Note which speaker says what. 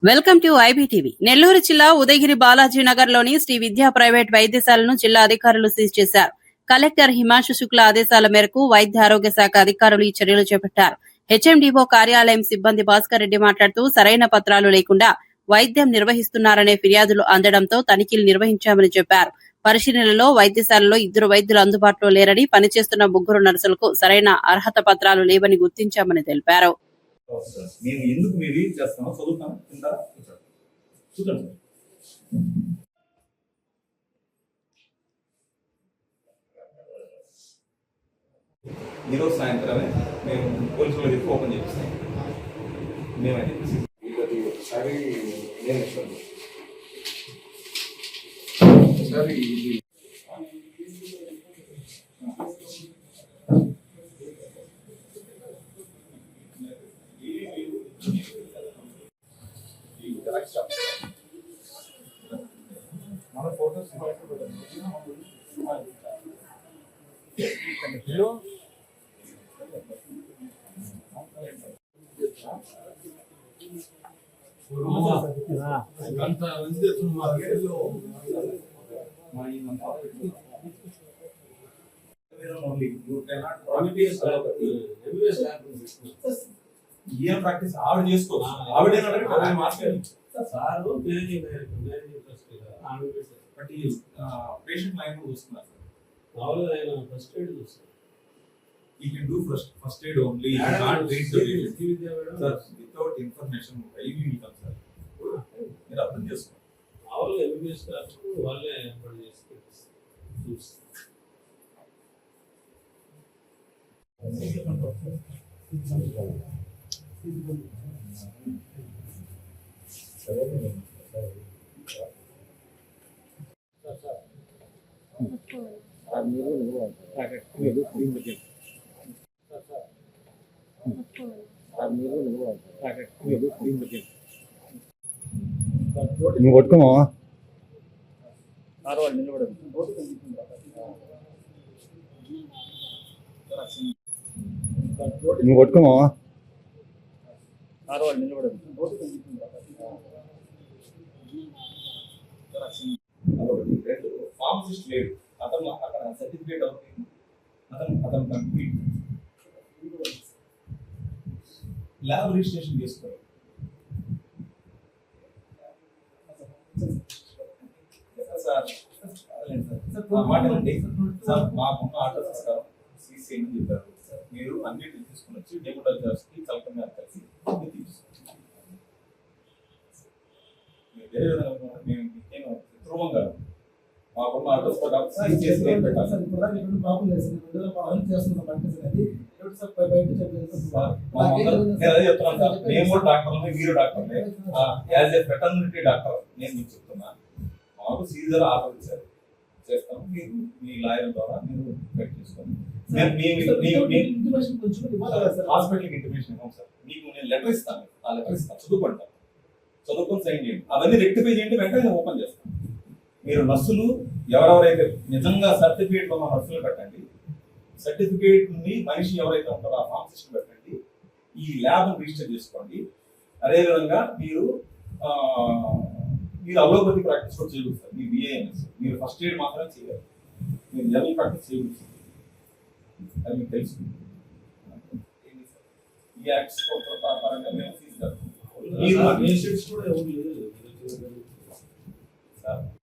Speaker 1: Welcome to IBTV. Nellore జిల్లా ఉదయగిరి బాలాజీ నగర్ లోని శ్రీ విద్యా ప్రైవేట్ వైద్యశాలను జిల్లా అధికారులు సీజ్ చేశారు. కలెక్టర్ హిమాంశు శుక్లా ఆదేశాల మేరకు వైద్య ఆరోగ్య శాఖ అధికారులు ఈ చర్యలు చేపట్టారు. హెచ్ఎండీఓ కార్యాలయం సిబ్బంది భాస్కర్ రెడ్డి మాట్లాడుతూ సరైన పత్రాలు లేకుండా వైద్యం నిర్వహిస్తున్నారనే ఫిర్యాదులు అందడంతో తనిఖీలు నిర్వహించామని చెప్పారు. పరిశీలనలో వైద్యశాలలో 2 వైద్యులు అందుబాటులో లేరని, పనిచేస్తున్న 3 నర్సులకు సరైన అర్హత పత్రాలు లేవని గుర్తించామని తెలిపారు.
Speaker 2: నేను ఎందుకు మీరు చేస్తానో చదువుతాను తింటారా చూడండి. ఈరోజు సాయంత్రమే మేము పోలీసులు చెప్పి ఓపెన్ చేపిస్తాం. మేమైతే మన ఫోటోస్ ఏం ప్రాక్టీస్ ఆవిడ చేసుకోవచ్చు. ఆవిడే పేషెంట్ లైన్ చూస్తున్నారు.
Speaker 3: ఫస్ట్ ఎయిడ్ చూస్తారు.
Speaker 2: You can do first aid only. You can't treat the patient. Sir, without information, you will come, sir. మీరు అర్థం చేసుకోండి.
Speaker 3: వాళ్ళు ఎంబీబీఎస్ క్లాస్ వాళ్ళే ఏర్పాటు చేస్తారు.
Speaker 4: నువ్వు కొట్టుకోమా నువ్వు కొట్టుకోమా
Speaker 2: ఫార్మసిస్ట్ లేడు, అతను అక్కడ సర్టిఫికేట్ అవుతుంది. అతను కంప్లీట్ ల్యాబ్ రిజిస్ట్రేషన్ చేసుకోవాలి. సార్ మాకున్న ఆర్డర్స్ ఇస్తారు, సీసీ అని చెప్పారు. మీరు అన్నిటిని తీసుకుని వచ్చి డెప్యూటీ కి కలెక్టర్ గారు కలిసి వేరే విధంగా మేము ధ్రువంగా మాకున్న ఆర్డర్స్ నేను కూడా డాక్టర్లే, మీరు డాక్టర్లే. యాజ్ ఏ వెటర్నరీ డాక్టర్ నేను మీకు చెప్తున్నా, మాకు సీజర్ ఆర్డర్ ఇచ్చారు, చేస్తాం. మీరు మీ లాయర్ ద్వారా మీరు వెయిట్ చేసుకోండి. హాస్పిటల్కి ఇంటిమేషన్ ఇవ్వం సార్. మీకు నేను లెటర్ ఇస్తాను, ఆ లెటర్ ఇస్తాను, చదువుకొని సైన్ చేయండి. అవన్నీ రెక్టిఫై చేయండి, వెంటనే నేను ఓపెన్ చేస్తాను. మీరు నర్సులు ఎవరెవరైతే నిజంగా సర్టిఫికేట్ ఉన్న నర్సులు పెట్టండి. సర్టిఫికేట్ ని మనిషి ఎవరైతే ఉంటారో ఆ ఫార్మసిస్ట్ పెట్టండి. ఈ ల్యాబ్ రిజిస్టర్ చేసుకోండి. అదేవిధంగా మీరు అలోపతి ప్రాక్టీస్ కూడా చేయగలుగుతారు. మీ బిఏఎంఎస్ మీరు ఫస్ట్ ఎయిడ్ మాత్రమే చేయాలి, మీరు జనరల్ ప్రాక్టీస్ చేయగలుగుతారు. అది మీకు తెలుసు. ఈ యాక్ట్స్ పరంగా మేము తీసుకెళ్తాం.